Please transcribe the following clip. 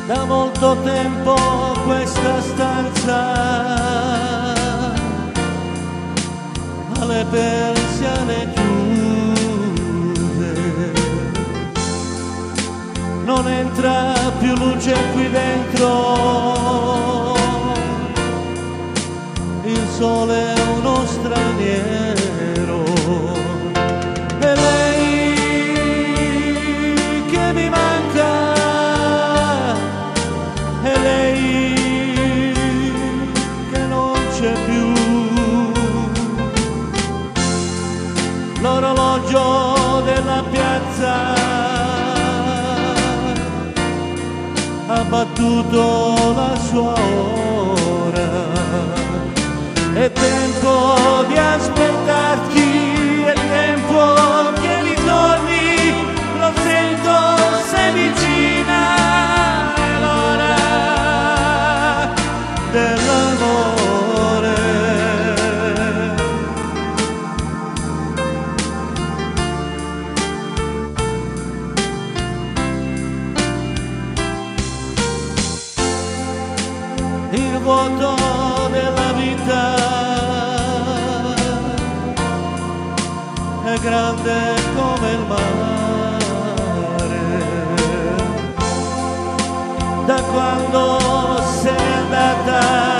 Da molto tempo questa stanza ha le persiane chiuse, non entra più luce qui dentro, il sole è uno straniero. E lei che mi manca, e lei che non c'è più. L'orologio della piazza ha battuto la sua ora. È tempo di aspettarti, è tempo che ritorni, lo sento, sei vicina, è l'ora dell'amore. Il vuoto della vita è grande come il mare. Da quando sei andata